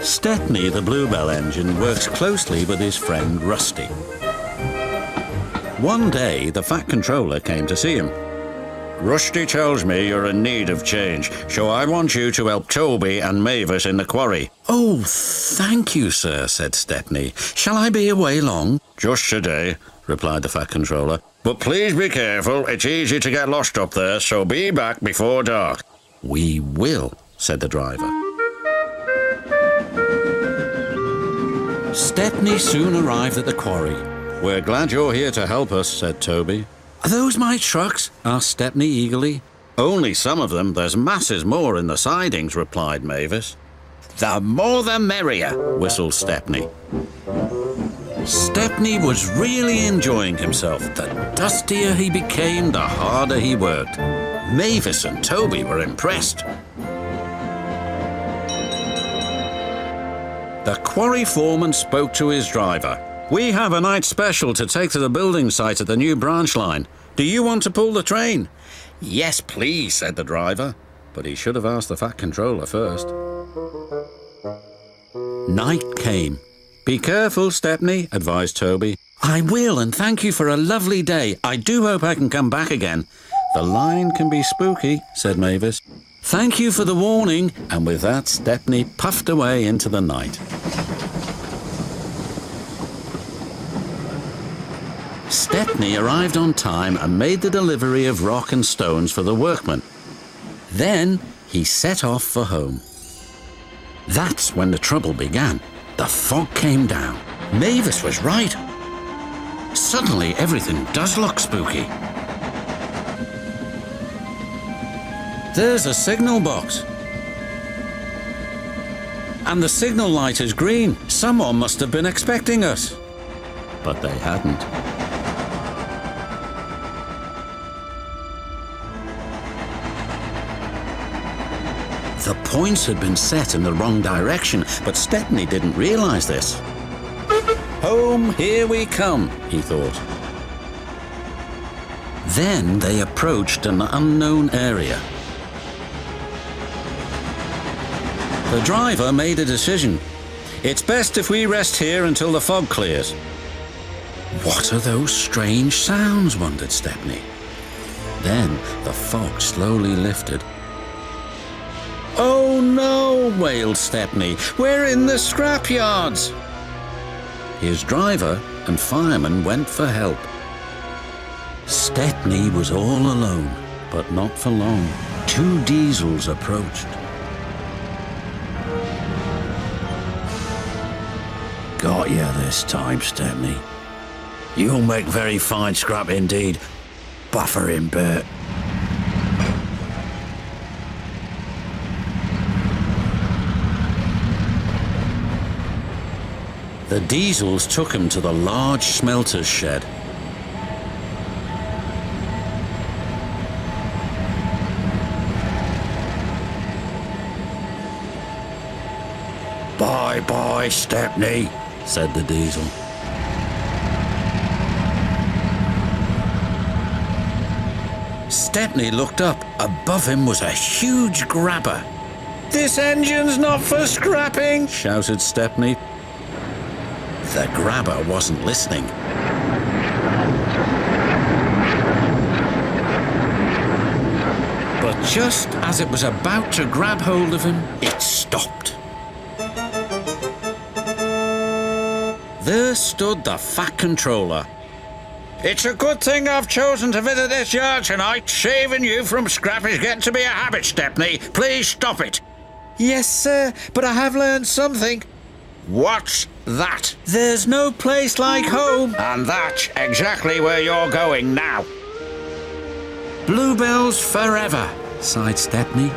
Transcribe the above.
Stepney, the Bluebell engine, works closely with his friend Rusty. One day, the Fat Controller came to see him. Rusty tells me you're in need of change, so I want you to help Toby and Mavis in the quarry. Oh, thank you, sir, said Stepney. Shall I be away long? Just today, replied the Fat Controller. But please be careful, it's easy to get lost up there, so be back before dark. We will, said the driver. Stepney soon arrived at the quarry. We're glad you're here to help us, said Toby. Are those my trucks? Asked Stepney eagerly. Only some of them. There's masses more in the sidings, replied Mavis. The more the merrier, whistled Stepney. Stepney was really enjoying himself. The dustier he became, the harder he worked. Mavis and Toby were impressed. The quarry foreman spoke to his driver. We have a night special to take to the building site at the new branch line. Do you want to pull the train? Yes, please, said the driver. But he should have asked the Fat Controller first. Night came. Be careful, Stepney, advised Toby. I will, and thank you for a lovely day. I do hope I can come back again. The line can be spooky, said Mavis. Thank you for the warning. And with that, Stepney puffed away into the night. Stepney arrived on time and made the delivery of rock and stones for the workmen. Then he set off for home. That's when the trouble began. The fog came down. Mavis was right. Suddenly everything does look spooky. There's a signal box. And the signal light is green. Someone must have been expecting us. But they hadn't. The points had been set in the wrong direction, but Stepney didn't realise this. Home, here we come, he thought. Then they approached an unknown area. The driver made a decision. It's best if we rest here until the fog clears. What are those strange sounds, wondered Stepney. Then the fog slowly lifted. Oh no, wailed Stepney. We're in the scrapyards. His driver and fireman went for help. Stepney was all alone, but not for long. 2 diesels approached. Got you this time, Stepney. You'll make very fine scrap indeed. Buffering Bert. The diesels took him to the large smelter's shed. Bye-bye, Stepney, said the diesel. Stepney looked up. Above him was a huge grabber. This engine's not for scrapping, shouted Stepney. The grabber wasn't listening. But just as it was about to grab hold of him, it stopped. There stood the Fat Controller. It's a good thing I've chosen to visit this yard tonight. Saving you from scrap is getting to be a habit, Stepney. Please stop it. Yes, sir, but I have learned something. What's that? There's no place like home. And that's exactly where you're going now. Bluebells forever, sighed Stepney.